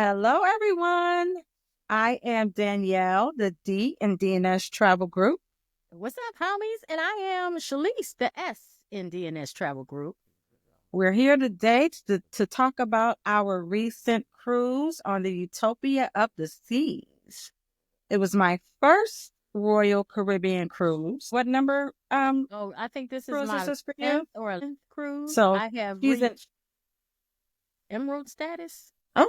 Hello, everyone. I am Danielle, the D in DNS Travel Group. What's up, homies? And I am Shalise, the S in DNS Travel Group. We're here today to talk about our recent cruise on the Utopia of the Seas. It was my first Royal Caribbean cruise. What number Oh, I think this is cruise is my this for you? 10th or 11th cruise. So I have she's in. reached emerald status. Oh,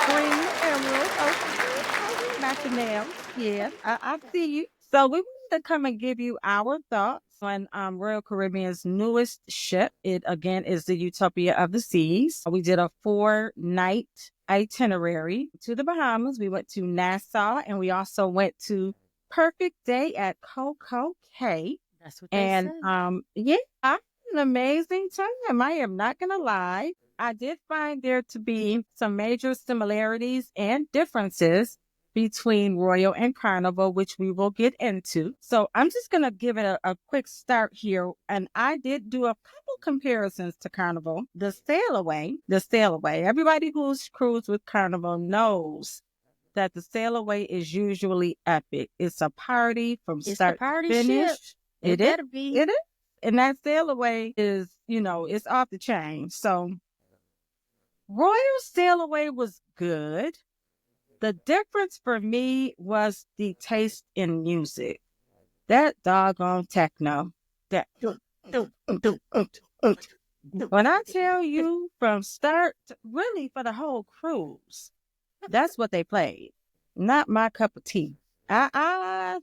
green emerald. Okay, not your nails. Yeah, I see you. So we wanted to come and give you our thoughts on Royal Caribbean's newest ship. It again is the Utopia of the Seas. We did a 4-night itinerary to the Bahamas. We went to Nassau and we also went to Perfect Day at Coco Cay. That's what they And said. yeah, I had an amazing time. I am not gonna lie. I did find there to be some major similarities and differences between Royal and Carnival, which we will get into. So I'm just going to give it a quick start here. And I did do a couple comparisons to Carnival. The sail away, everybody who's cruised with Carnival knows that the sail away is usually epic. It's a party from It's the start to party ship. finish. It It is. better be. It is. And that sail away is, it's off the chain. So Royal Sail Away was good. The difference for me was the taste in music. That doggone techno. That when I tell you from start, really for the whole cruise, that's what they played. Not my cup of tea. I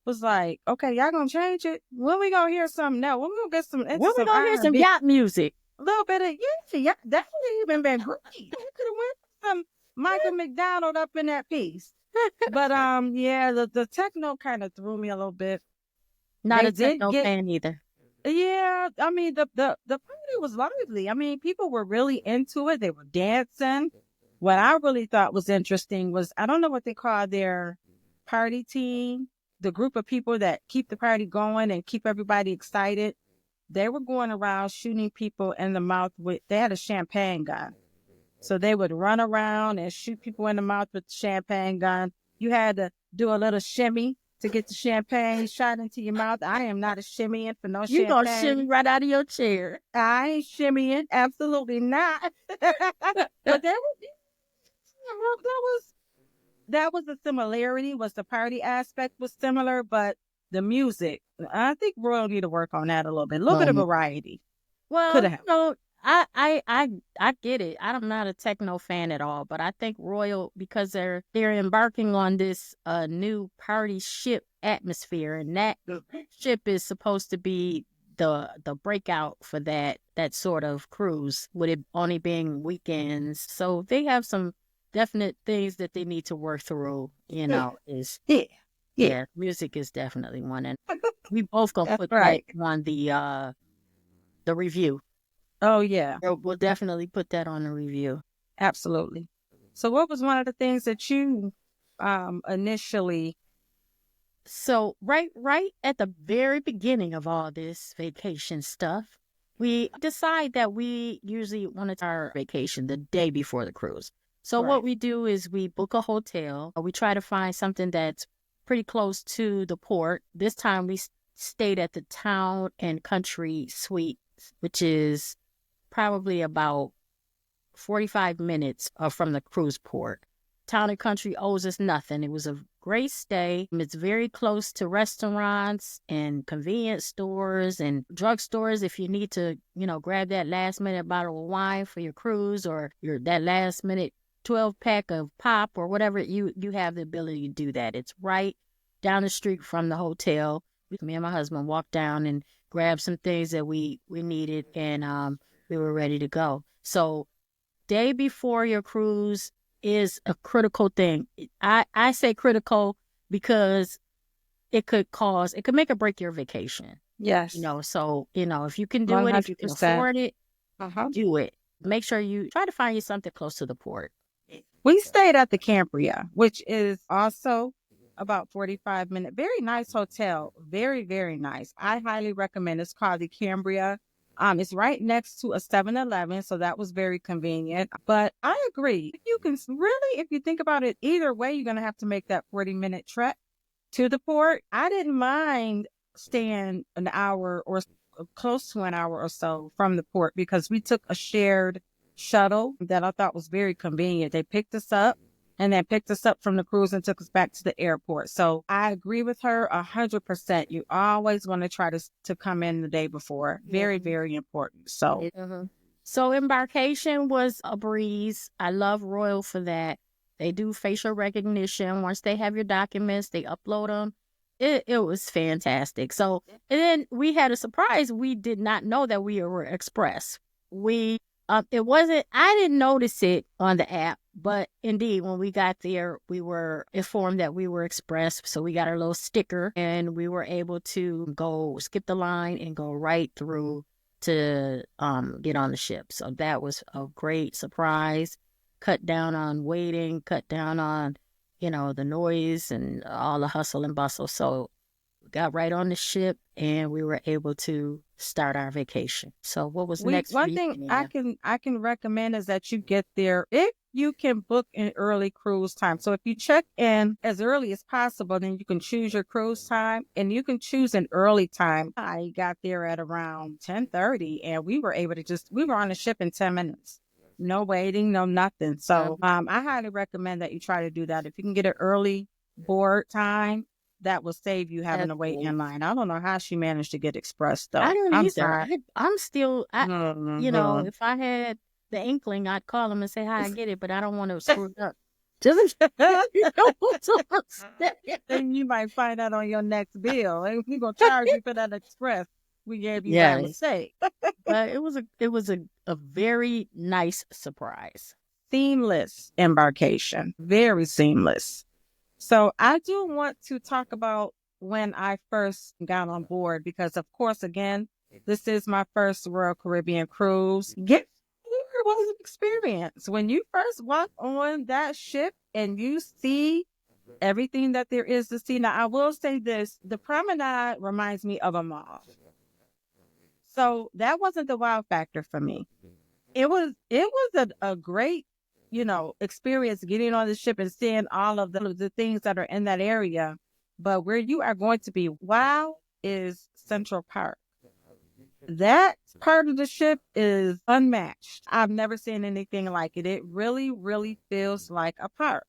was like, okay, y'all gonna change it? When we gonna hear something now? When we gonna get some into When we some gonna hear some R&B? yacht music? A little bit of yeah, that would even been great. We could have went with some Michael McDonald up in that piece. But yeah, the techno kind of threw me a little bit. Not They a did techno get fan either. yeah, I mean the party was lively. I mean, people were really into it. They were dancing. What I really thought was interesting was I don't know what they call their party team, the group of people that keep the party going and keep everybody excited. They were going around shooting people in the mouth they had a champagne gun. So they would run around and shoot people in the mouth with the champagne gun. You had to do a little shimmy to get the champagne shot into your mouth. I am not a shimmying for no You gonna shimmy champagne. right out of your chair. I ain't shimmying. Absolutely not. But that was a similarity, was the party aspect was similar, but the music, I think Royal need to work on that a little bit. A little bit of variety. Could Well, have. I get it. I'm not a techno fan at all, but I think Royal, because they're embarking on this new party ship atmosphere, and that ship is supposed to be the breakout for that sort of cruise, with it only being weekends. So they have some definite things that they need to work through. Is Yeah. yeah, music is definitely one, and we both gonna That's put that right. on the review. Oh yeah. We'll definitely put that on the review. Absolutely. So what was one of the things that you initially So right at the very beginning of all this vacation stuff, we decide that we usually want to take our vacation the day before the cruise. So what right. we do is we book a hotel. We try to find something that's pretty close to the port. This time we stayed at the Town and Country Suite, which is probably about 45 minutes from the cruise port. Town and Country owes us nothing. It was a great stay. It's very close to restaurants and convenience stores and drugstores if you need to, grab that last minute bottle of wine for your cruise, or that last minute 12 pack of pop or whatever. You have the ability to do that. It's right down the street from the hotel. Me and my husband walked down and grabbed some things that we needed, and we were ready to go. So day before your cruise is a critical thing. I say critical because it could make or break your vacation. Yes. So, if you can do One it, if you hundred can percent. afford it, Uh-huh. do it. Make sure you try to find you something close to the port. We stayed at the Cambria, which is also about 45 minutes. Very nice hotel. Very, very nice. I highly recommend. It's called the Cambria. It's right next to a 7-Eleven, so that was very convenient. But I agree. You can really, if you think about it, either way, you're going to have to make that 40-minute trek to the port. I didn't mind staying an hour or close to an hour or so from the port because we took a shared shuttle that I thought was very convenient. They picked us up and then picked us up from the cruise and took us back to the airport. So I agree with her 100%. You always want to try to come in the day before. Very, very important. So. So embarkation was a breeze. I love Royal for that. They do facial recognition. Once they have your documents, they upload them. It was fantastic. So, and then we had a surprise. We did not know that we were express. It wasn't, I didn't notice it on the app, but indeed, when we got there, we were informed that we were express. So we got our little sticker and we were able to go skip the line and go right through to get on the ship. So that was a great surprise. Cut down on waiting, cut down on, the noise and all the hustle and bustle. So we got right on the ship and we were able to start our vacation. So what was next for One you, thing Anita? I can recommend is that you get there if you can book an early cruise time. So if you check in as early as possible, then you can choose your cruise time and you can choose an early time. I got there at around 10:30 and we were able to we were on the ship in 10 minutes. No waiting, no nothing. So I highly recommend that you try to do that. If you can get an early board time, that will save you having to wait in line. I don't know how she managed to get express I though. don't I'm either. sorry. I'm still, Mhm. if I had the inkling, I'd call them and say, "Hi, I get it," but I don't want to screw it up. Just And you might find out on your next bill. And we're gonna charge you for that express we gave you by yes, mistake. but it was a very nice surprise. Seamless embarkation. Very seamless. So I do want to talk about when I first got on board because of course again, this is my first Royal Caribbean cruise. Get here was an experience. When you first walk on that ship and you see everything that there is to see. Now I will say this, the promenade reminds me of a mall. So that wasn't the wow factor for me. It was a great, experience getting on the ship and seeing all of the things that are in that area. But where you are going to be wow is Central Park. That part of the ship is unmatched. I've never seen anything like it. It really, really feels like a park.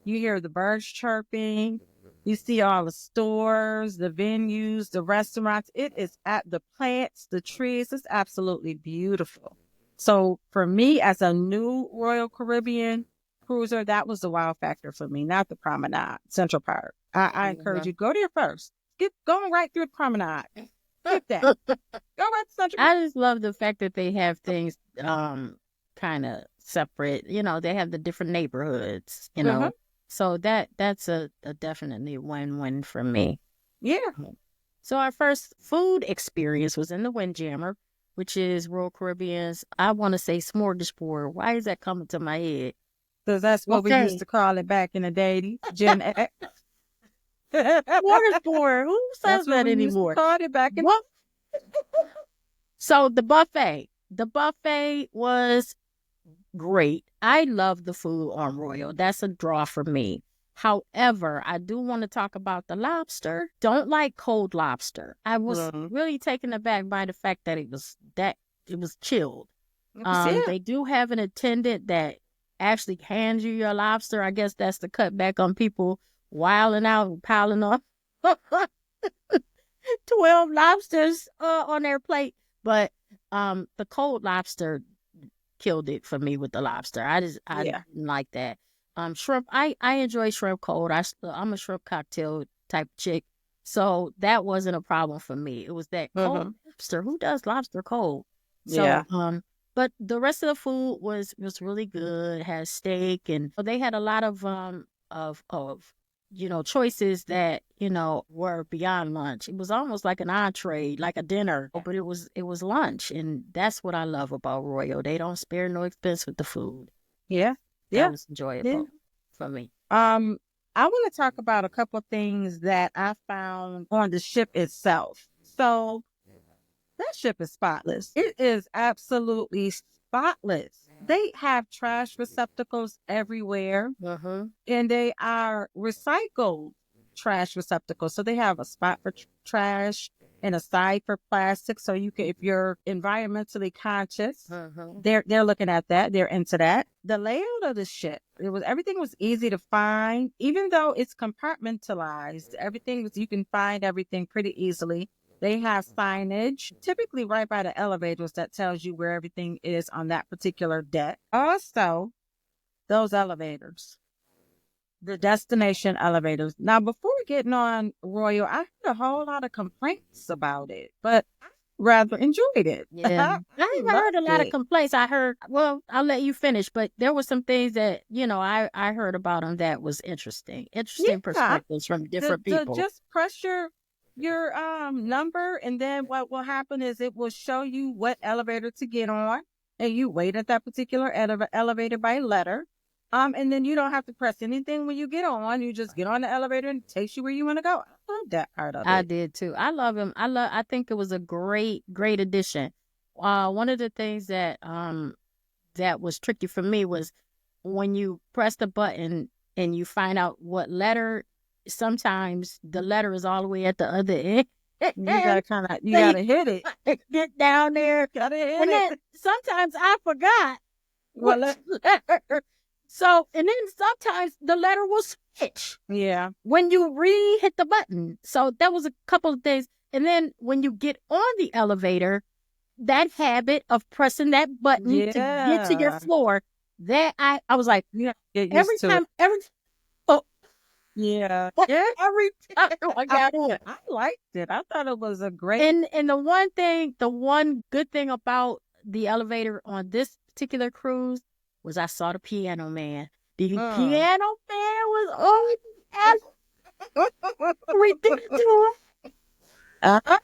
You hear the birds chirping. You see all the stores, the venues, the restaurants. It is at the plants, the trees. It's absolutely beautiful. So for me, as a new Royal Caribbean cruiser, that was the wow factor for me, not the promenade, Central Park. I encourage you, go there first. Get going right through the promenade. Skip that. Go right to Central Park. I just love the fact that they have things kind of separate. They have the different neighborhoods. Uh-huh. So that's a definitely win-win for me. Yeah. So our first food experience was in the Windjammer, which is Royal Caribbean's, I want to say smorgasbord. Why is that coming to my head? Because that's what we used Okay. to call it back in the day, Gen X. Smorgasbord. Who That's says what that we used to anymore? call it back in. What? So the buffet. The buffet was great. I love the food on Royal. That's a draw for me. However, I do want to talk about the lobster. Don't like cold lobster. I was really taken aback by the fact that it was chilled. Yeah. They do have an attendant that actually hands you your lobster. I guess that's to cut back on people wilding out and piling on 12 lobsters on their plate. But the cold lobster killed it for me with the lobster. I Yeah. didn't like that. Shrimp. I enjoy shrimp cold. I'm a shrimp cocktail type chick, so that wasn't a problem for me. It was that cold lobster. Who does lobster cold? Yeah. So but the rest of the food was really good. It had steak and they had a lot of choices that were beyond lunch. It was almost like an entree, like a dinner, but it was lunch, and that's what I love about Royal. They don't spare no expense with the food. Yeah. That Yeah. was Yeah. enjoyable for me. I want to talk about a couple of things that I found on the ship itself. So That ship is spotless. It is absolutely spotless. They have trash receptacles everywhere, Uh-huh. and they are recycled trash receptacles. So they have a spot for trash and a side for plastic. So you can, if you're environmentally conscious, Uh-huh. they're looking at that. They're into that. The layout of the ship, it was everything was easy to find, even though it's compartmentalized. Everything was you can find everything pretty easily. They have signage, typically right by the elevators, that tells you where everything is on that particular deck. Also, those elevators, the destination elevators. Now, before getting on Royal, I heard a whole lot of complaints about it, but I rather enjoyed it. Yeah. I I heard a loved lot of it. complaints. I heard, well, I'll let you finish, but there were some things that, I heard about them that was interesting. Interesting Yeah, perspectives from the different the people. just press your number, and then what will happen is it will show you what elevator to get on, and you wait at that particular elevator by letter. And then you don't have to press anything when you get on. You just get on the elevator and it takes you where you want to go. I love that part of I it. did too. I love him. I think it was a great, great addition. One of the things that was tricky for me was when you press the button and you find out what letter, sometimes the letter is all the way at the other end. You gotta kind of you So you gotta hit it. get down there. Gotta hit And then it. sometimes I forgot Well, which letter. So, and then sometimes the letter will switch yeah, when you re-hit the button. So that was a couple of things. And then when you get on the elevator, that habit of pressing that button to get to your yeah. floor, that I was like, You have to get every used to it. time, oh, Yeah, yeah. every time I got on. I liked it. I thought it was a great. And the one good thing about the elevator on this particular cruise was I saw the piano man. The Uh, piano man was ridiculous. uh-huh.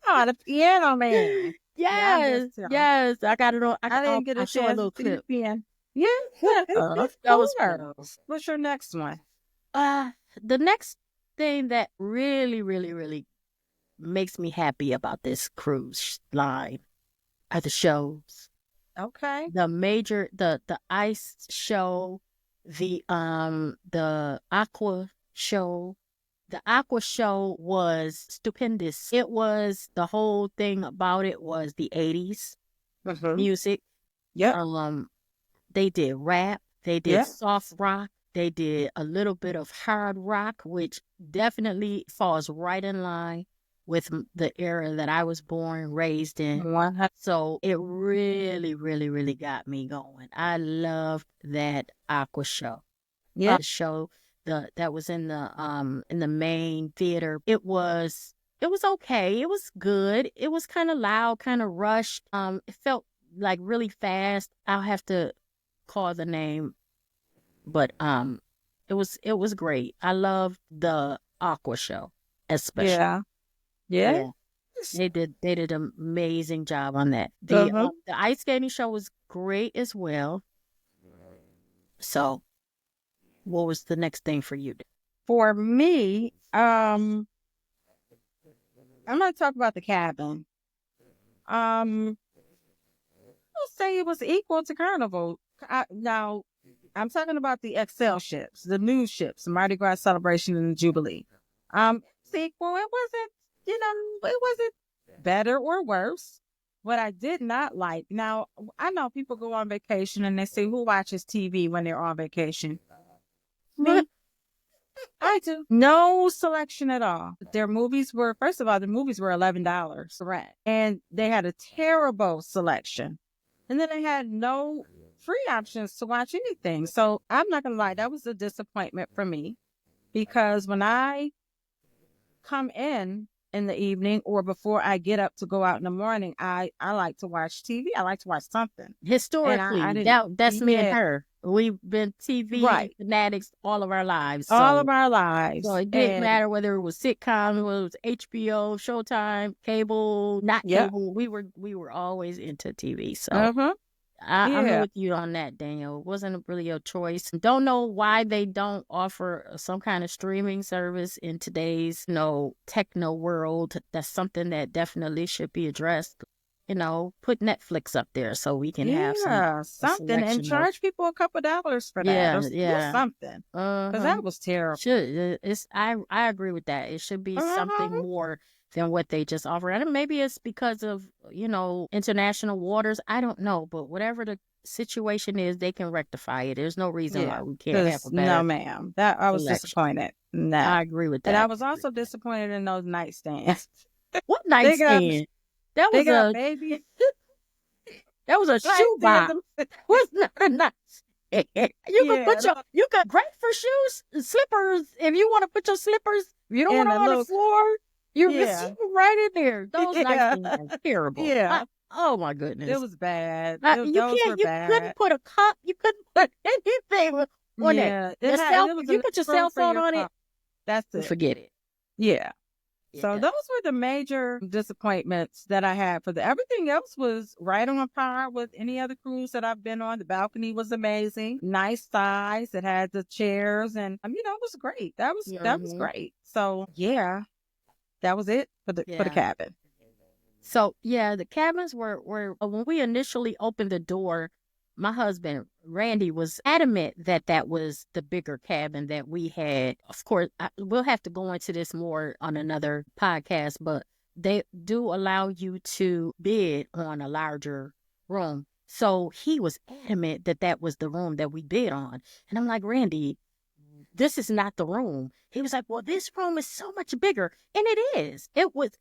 Oh, the piano man. Yeah, I Yes, missed him. yes. I got it on. I didn't get I'll a show a chance to little see the clip. piano. Yeah, of That was fun. course. What's your next one? Uh, the next thing that really, really, really makes me happy about this cruise line are the shows. Okay. The ice show, the aqua show. The aqua show was stupendous. It was the whole thing about it was the 80s Mm-hmm. music. Yep. They did rap, they did Yep. soft rock, they did a little bit of hard rock, which definitely falls right in line with the era that I was born, raised in. 100. So it really, really, really got me going. I loved that aqua show. Yeah. Show that was in the main theater. It was okay. It was good. It was kind of loud, kind of rushed. It felt like really fast. I'll have to call the name, but it was great. I loved the aqua show, especially. Yeah. Yeah. Yeah, they did an amazing job on that. Uh-huh. The ice skating show was great as well. So, what was the next thing for you? For me, I'm gonna talk about the cabin. I'll say it was equal to Carnival. Now, I'm talking about the Excel ships, the new ships, Mardi Gras Celebration and the Jubilee. Sequel, it wasn't, it wasn't better or worse. What I did not like, now, I know people go on vacation and they say, who watches TV when they're on vacation? Me. I do. No selection at all. Their movies were, first of all, the movies were $11, right? And they had a terrible selection. And then they had no free options to watch anything. So I'm not going to lie, that was a disappointment for me because when I come in the evening or before I get up to go out in the morning, I like to watch TV. I like to watch something. And I Historically, didn't, that's me and yeah, her. We've been TV right. fanatics all of our lives. All of So our so lives. it didn't And matter whether it was sitcoms, whether it was HBO, Showtime, cable, not yeah, cable. We were always into TV. So uh-huh. I'm Yeah. with you on that, Daniel. It wasn't really a choice. Don't know why they don't offer some kind of streaming service in today's, techno world. That's something that definitely should be addressed. Put Netflix up there so we can have Yeah, a something, and selection of. charge people a couple dollars for that, or Yeah, do yeah. something, because Uh-huh. that was terrible. I agree with that. It should be something Uh-huh. more than what they just offer. And maybe it's because of, international waters. I don't know, but whatever the situation is, they can rectify it. There's no reason why Yeah, we can't have because a no, better ma'am, that I was selection. disappointed in that, I agree with and I that. was also disappointed in those nightstands. What They got nightstand? That they was got a baby that was a nightstands. shoebox. Was not a night. Yeah, You could great for shoes, slippers. If you want to put your slippers, you don't want and to the on the little floor. You can yeah, sit right in there. Those yeah, nightstands, terrible. yeah. Oh my It goodness. was bad. You Those can't. were You couldn't bad. put a cup. You couldn't put anything on that. Yeah, it If was you enough put your room cell for phone your on it, car. That's it. forget it. Yeah. So Yeah. those were the major disappointments that I had for the everything else was right on par with any other cruise that I've been on. The balcony was amazing, nice size. It had the chairs, and it was great. That was Hmm. great. So yeah, that was it for the Yeah. cabin. So yeah, the cabins were when we initially opened the door, my husband Randy was adamant that that was the bigger cabin that we had. Of course, we'll have to go into this more on another podcast, but they do allow you to bid on a larger room. So he was adamant that that was the room that we bid on, and I'm like, Randy, this is not the room. He was like, well, this room is so much bigger. And it is.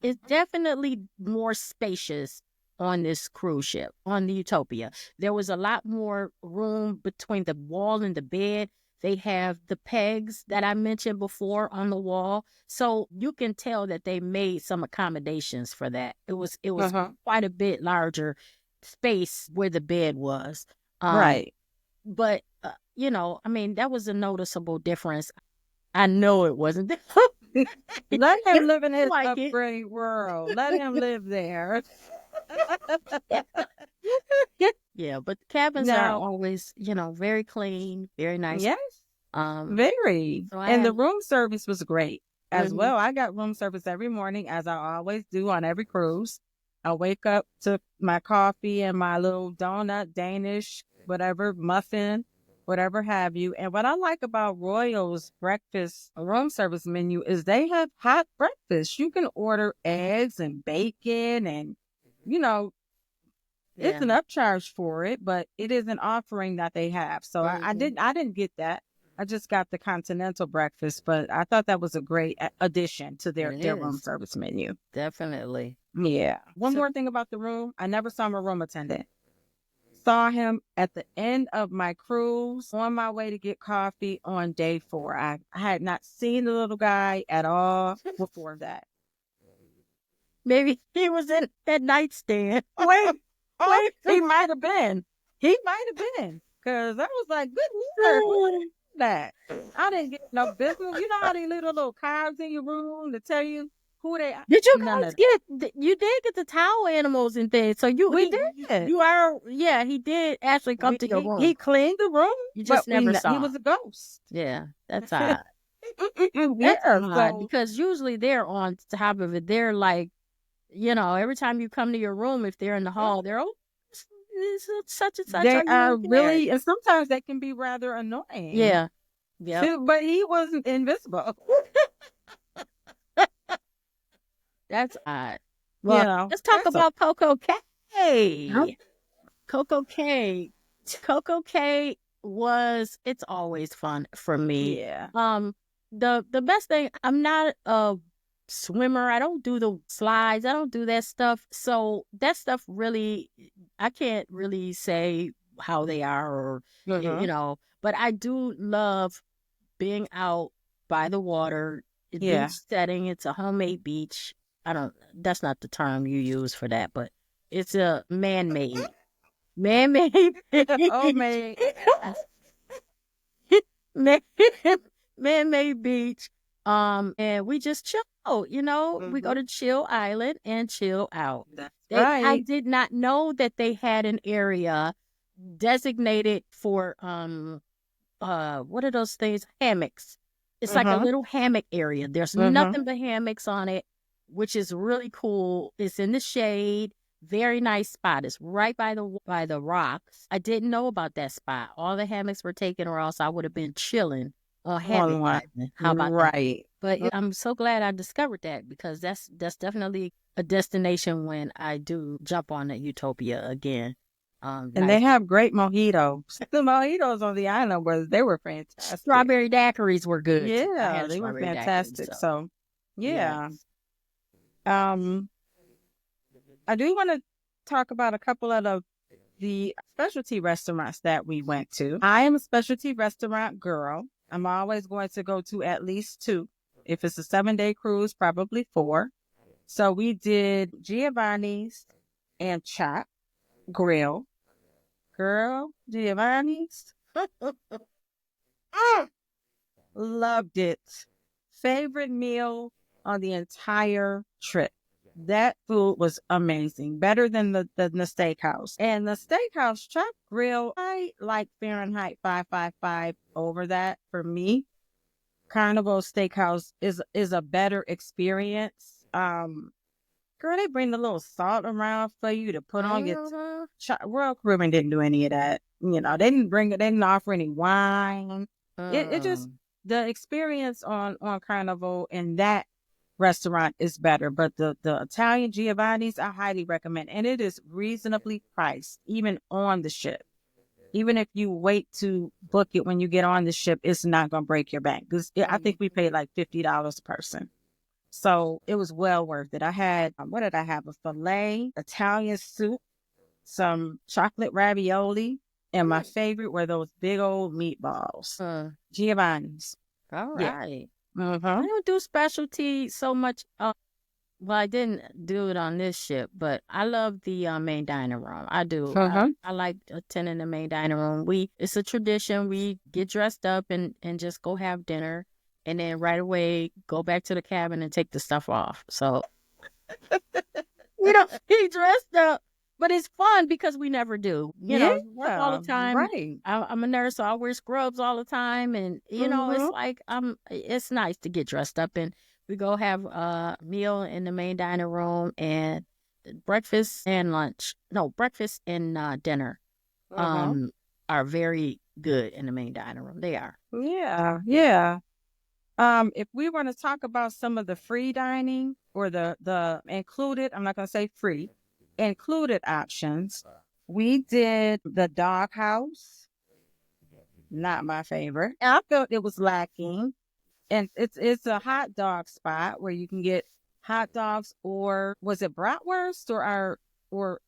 It's definitely more spacious on this cruise ship, on the Utopia. There was a lot more room between the wall and the bed. They have the pegs that I mentioned before on the wall. So you can tell that they made some accommodations for that. It was Uh-huh. quite a bit larger space where the bed was. Um, Right. but I mean, that was a noticeable difference. I know it wasn't. Let It him live in his like it. upgraded world. Let him live there. Yeah, but the cabins are Now, always, very clean, very nice. yes. Um, Very. so I And the have. room service was great as Mhm. well. I got room service every morning, as I always do on every cruise. I wake up to my coffee and my little donut, Danish, whatever, muffin, whatever have you. And what I like about Royal's breakfast room service menu is they have hot breakfast. You can order eggs and bacon, and, you know, it's Yeah. an upcharge for it, but it is an offering that they have. So I Mhm. didn't get that. I just got the continental breakfast, but I thought that was a great addition to It their room is service menu. definitely. Yeah. One So more thing about the room, I never saw my room attendant. Saw him at the end of my cruise on my way to get coffee on day 4. I had not seen the little guy at all before that. maybe he was in that nightstand. Wait, Wait. he might have been. He might have been. Because I was like, good Lord, what is that? I didn't get no business. You know how they leave the little cards in your room to tell you who they are? Did you None guys of that. get? You did get the towel animals and things. So We did. you are. Yeah, he did actually come to your He room. cleaned the room, You but just never he saw him. was a ghost. Yeah, that's odd. That's Yeah, odd so because usually they're on top of it. They're like, every time you come to your room, if they're in the hall, they're such and such. they Are you are in there? really, and sometimes they can be rather annoying. Yeah. Yep. But he wasn't invisible. That's odd. Well, let's talk That's about Coco a K. Coco K. Coco K it's always fun for me. yeah. The best thing, I'm not a swimmer. I don't do the slides. I don't do that stuff. So that stuff really, I can't really say how they are or, Hmm. but I do love being out by the water, Yeah. beach setting. It's a homemade beach. That's not the term you use for that, but it's a man-made Oh beach. man. Man- man-made beach. And we just chill out, we go Hmm. to Chill Island and chill out. That's I right. did not know that they had an area designated for what are those things? Hammocks. It's like a Mm-hmm. little hammock area. There's Mm-hmm. nothing but hammocks on it, which is really cool. It's in the shade. Very nice spot. It's right by the rocks. I didn't know about that spot. All the hammocks were taken, or else I would have been chilling hammock On one. diving. How about that? Right. But I'm so glad I discovered that, because that's definitely a destination when I do jump on the Utopia again. And they Nice. have great mojitos. The mojitos on the island they were fantastic. Strawberry daiquiris were good too. I had Yeah, a they were strawberry daiquiri, fantastic. so So, yeah. yeah. Um, I do want to talk about a couple of the specialty restaurants that we went to. I am a specialty restaurant girl. I'm always going to go to at least two. If it's a 7-day cruise, probably four. So we did Giovanni's and Chop Grill. Girl, Giovanni's. Mm, loved it. Favorite meal on the entire trip. That food was amazing. Better than the steakhouse. And the steakhouse Chop Grill, I like Fahrenheit 555 over that. For me, Carnival Steakhouse is a better experience. Girl, they bring the little salt around for you to put on your Mhm. Royal Caribbean didn't do any of that. You know, they didn't bring it. They didn't offer any wine. It just Mm. the experience on Carnival in that restaurant is better. But the Italian Giovanni's I highly recommend, and it is reasonably priced even on the ship. Even if you wait to book it when you get on the ship, it's not gonna break your bank because I think we paid like $50 a person. So it was well worth it. I had, what did I have? A filet, Italian soup, some chocolate ravioli, and my favorite were those big old meatballs. Uh, Giovanni's. all Yeah. right. I Mm-hmm. don't do specialty so much. Well, I didn't do it on this ship, but I love the main dining room. I do. Mm-hmm. I like attending the main dining room. It's a tradition. We get dressed up and just go have dinner, and then right away go back to the cabin and take the stuff off. So we don't get dressed up, but it's fun because we never do. Work all the Yeah. time. Right. I'm a nurse, so I wear scrubs all the time, and it's Mm-hmm. like it's nice to get dressed up, and we go have a meal in the main dining room, and breakfast and lunch. No, breakfast and dinner Mm-hmm. um are very good in the main dining room. They are. Yeah. Yeah. If we want to talk about some of the free dining or the included, I'm not gonna say free, included options, we did the doghouse. Not my favorite. I felt it was lacking. And it's a hot dog spot where you can get hot dogs, or was it bratwurst or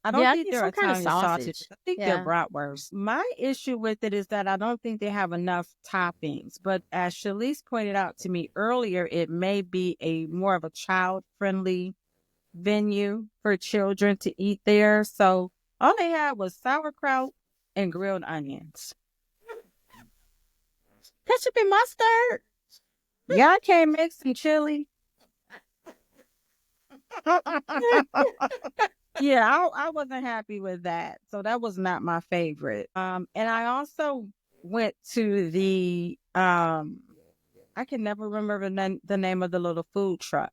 I don't Yeah, I think think they're some kind of Italian sausages. sausage. I think they're Yeah. bratwurst. My issue with it is that I don't think they have enough toppings. But as Shalice pointed out to me earlier, it may be a more of a child friendly venue for children to eat there. So all they had was sauerkraut and grilled onions. Ketchup and mustard. Y'all can't make some chili. Yeah, I wasn't happy with that. So that was not my favorite. And I also went to the I can never remember the name of the little food truck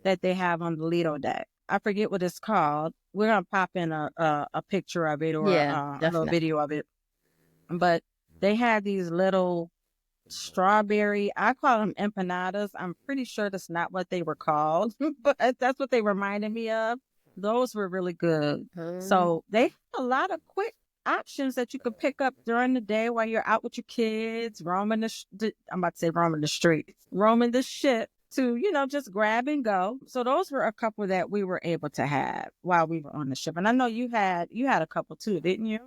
that they have on the Lido deck. I forget what it's called. We're gonna pop in a picture of it or Yeah, a little definitely. video of it. But they had these little strawberry, I call them empanadas. I'm pretty sure that's not what they were called, but that's what they reminded me of. Those were really good. Mm. So they have a lot of quick options that you could pick up during the day while you're out with your kids, roaming I'm about to say roaming the streets, roaming the ship to, just grab and go. So those were a couple that we were able to have while we were on the ship. And I know you had a couple too, didn't you?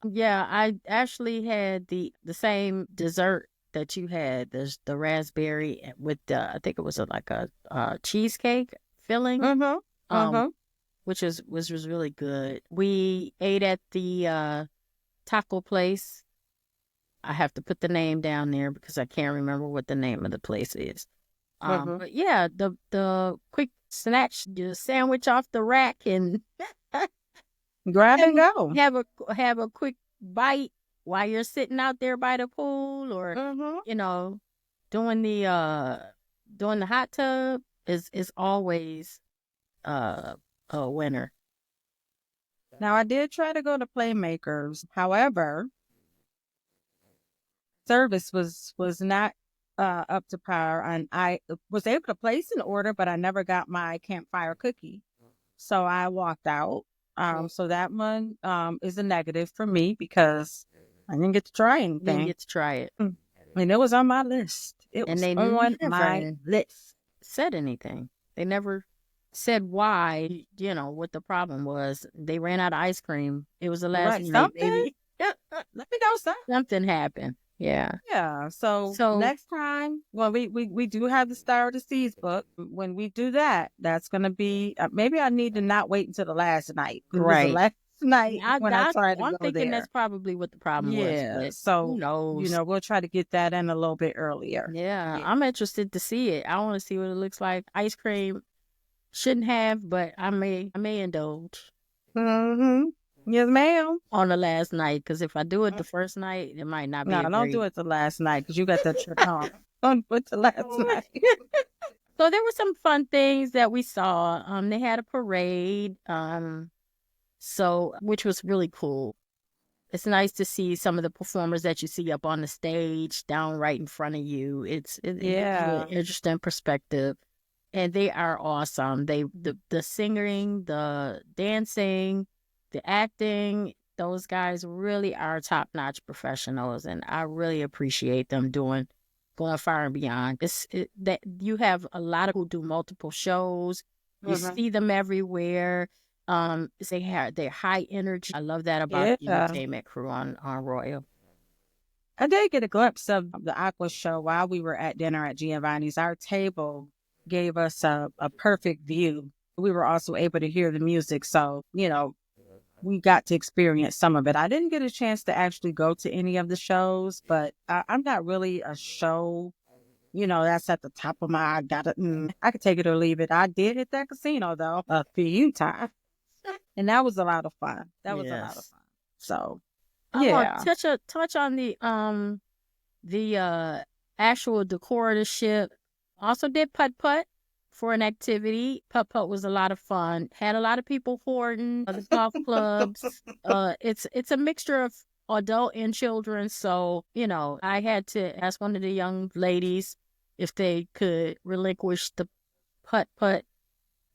Yeah, I actually had the same dessert that you had. There's the raspberry with the I think it was like a cheesecake filling, Mm-hmm. um, Mm-hmm. which was really good. We ate at the taco place. I have to put the name down there because I can't remember what the name of the place is. Mm-hmm. But yeah, the quick snatch the sandwich off the rack and Grab have and go. have a quick bite while you're sitting out there by the pool, or Mm-hmm. you know, doing the hot tub is always a winner. Now I did try to go to Playmakers. However, service was not up to par, and I was able to place an order, but I never got my campfire cookie. So I walked out. So that one is a negative for me because I didn't get to try Didn't anything. get to try it, And it was on my list. It and was they on my never list. said anything. They never said why, what the problem was. They ran out of ice cream. It was the last Right. night, Something. baby. Let me know something. Something happened. Yeah. Yeah. So So, next time, well, we do have the Star of the Seas book. When we do that, that's going to be maybe I need to not wait until the last night. It was the right. last night when I tried to I'm go thinking that's there. probably what the problem was, Yeah. but who So, knows? we'll try to get that in a little bit earlier. Yeah, Yeah. I'm interested to see it. I want to see what it looks like. Ice cream shouldn't have, but I may indulge Mm-hmm. Yes, ma'am. on the last night, because if I do it the first night, it might not be No, a don't do great. it the last night because you got that trip home. Don't do it the last night. So there were some fun things that we saw. They had a parade, so which was really cool. It's nice to see some of the performers that you see up on the stage down right in front of you. It gives you an Yeah. interesting perspective, and they are awesome. The singing, the dancing, the acting. Those guys really are top notch professionals, and I really appreciate them going far and beyond. That you have a lot of who do multiple shows. You Mhm. see them everywhere. They're high energy. I love that about the Yeah. entertainment crew on Royal. I did get a glimpse of the Aqua show while we were at dinner at Giovanni's. Our table gave us a perfect view. We were also able to hear the music. So, we got to experience some of it. I didn't get a chance to actually go to any of the shows, but I'm not really a show, that's at the top of my, I got it. I could take it or leave it. I did hit that casino though a few times, and that was a lot of fun. That was a lot of Yes. fun. So, I want yeah. to touch on the actual decor of the ship. Also did putt putt for an activity. Putt putt was a lot of fun. Had a lot of people hoarding the golf clubs. It's a mixture of adult and children. So I had to ask one of the young ladies if they could relinquish the putt putt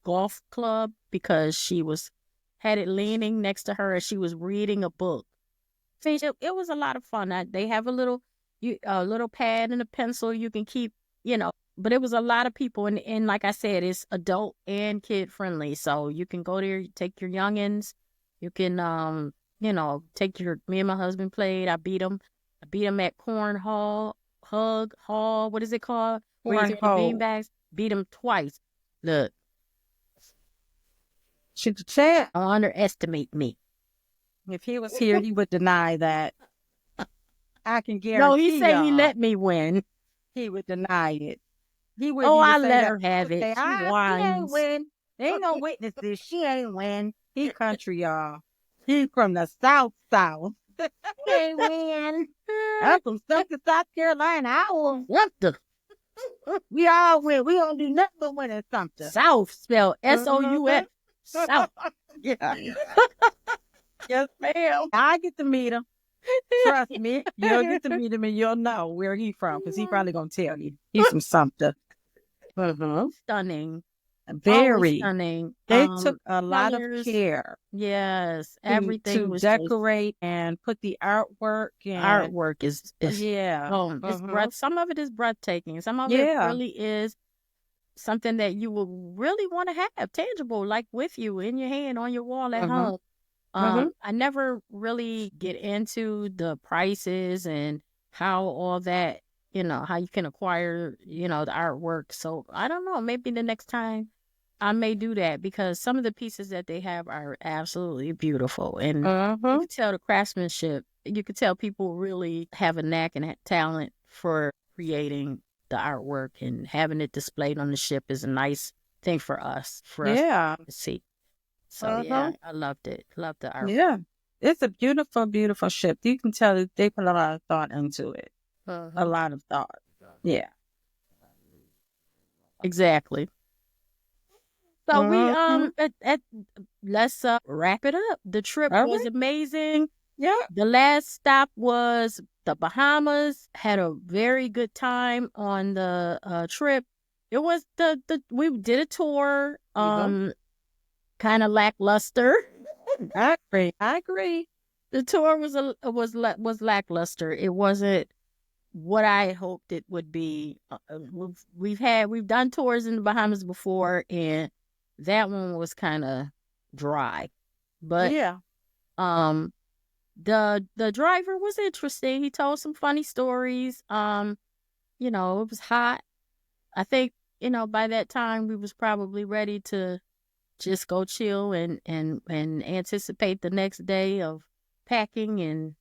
golf club because she had it leaning next to her as she was reading a book. See, it was a lot of fun. They have a little pad and a pencil you can keep, but it was a lot of people, and like I said, it's adult and kid friendly. So you can go there, you take your youngins, you can take me and my husband played. I beat them at hug hall. What is it called? Where you throw the Cornhole. beanbags? Beat them twice. Look, Should the champ, don't underestimate me. if he was here, he would deny that. I can No, he guarantee said he y'all, let me win. he would deny it. He wouldn't Oh, even I say let that. her have He would it. say, She she ain't whines. win. There ain't no witnesses. She ain't win. He country, y'all. He from the South South. She ain't win. I'm from Sumter, South Carolina. I won. What the We all win. We don't do nothing but win at Sumter. South spelled South? South. Yeah. Yes, ma'am. I get to meet him. Trust me, you'll get to meet him and you'll know where he from because he probably gonna tell you. He's from something. Stunning. Always Very. stunning. They took a lot of Colors. care Yes. to Everything was just decorate and put the artwork and artwork is yeah. it's some of it is breathtaking. Some of it Yeah. really is something that you will really want to have tangible, like with you in your hand on your wall at home. I never really get into the prices and how all that, how you can acquire, the artwork. So I don't know. Maybe the next time I may do that because some of the pieces that they have are absolutely beautiful. And you can tell the craftsmanship. You can tell people really have a knack and talent for creating the artwork, and having it displayed on the ship is a nice thing for us Yeah. to see. So yeah, I loved it. Loved the artwork. Yeah. it's a beautiful, beautiful ship. You can tell that they put a lot of thought into it. A lot of thought. Yeah. Exactly. So we Mm-hmm. let's wrap it up. The trip All was right. amazing. Yeah. The last stop was the Bahamas. Had a very good time on the trip. It was the we did a tour. Yeah. Kind of lackluster. I agree. I agree. The tour was lackluster. It wasn't what I hoped it would be. We've done tours in the Bahamas before, and that one was kind of dry. But Yeah. um, the driver was interesting. He told some funny stories. It was hot. I think by that time we was probably ready to just go chill and anticipate the next day of packing and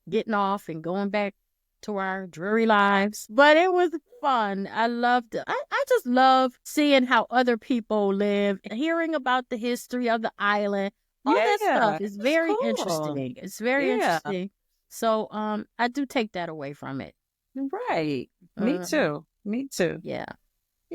getting off and going back to our dreary lives. But it was fun. I loved it. I just love seeing how other people live, hearing about the history of the island. All that Yeah. stuff is It's very cool. interesting. It's very Yeah. interesting. So I do take that away from it. Right. Me Mhm. too. Me too. Yeah.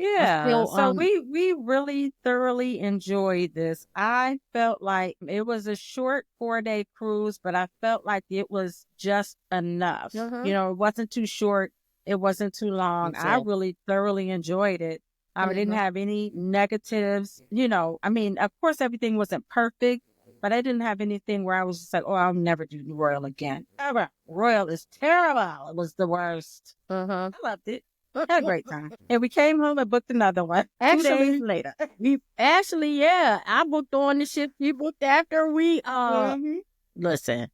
I Yeah, feel so we really thoroughly enjoyed this. I felt like it was a short 4-day cruise, but I felt like it was just enough. uh-huh. It wasn't too short, it wasn't too long. I Exactly. really thoroughly enjoyed it. I didn't Mhm. have any negatives. I mean, of course, everything wasn't perfect, but I didn't have anything where I was just like, oh, I'll never do Royal again. Ever. Royal is terrible. It was the worst. Uh-huh. I loved it. Had a great time. And we came home and booked another one 2 days Actually, later. yeah, I booked on the ship. You booked after we Hmm. listen.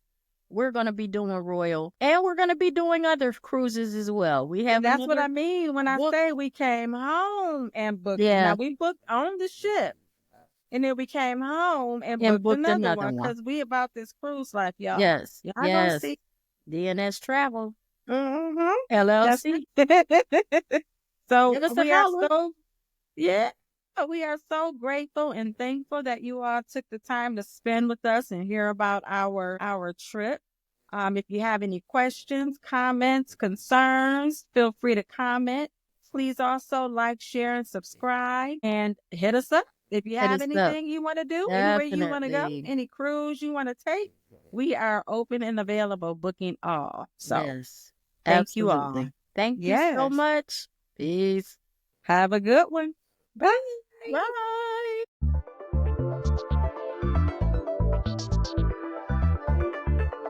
We're gonna be doing Royal, and we're gonna be doing other cruises as well. We And have that's what I another mean when I book. say we came home and booked. Now Yeah, we booked on the ship. And then we came home and and booked booked another another one one. because we about this cruise life, y'all. Yes, Y'all gonna yes. see. DNS Travel Hmm. That's LLC. it. So Give us a we are holler. so Yeah. We are so grateful and thankful that you all took the time to spend with us and hear about our trip. If you have any questions, comments, concerns, feel free to comment. Please also like, share, and subscribe and hit us up. If you Hit have us up. anything you want to do, anywhere you want to go, Definitely. any cruise you want to take, we are open and available, booking all. So Yes, thank you all. absolutely. Thank you so Yes. much. Peace. Have a good one. Bye. Bye.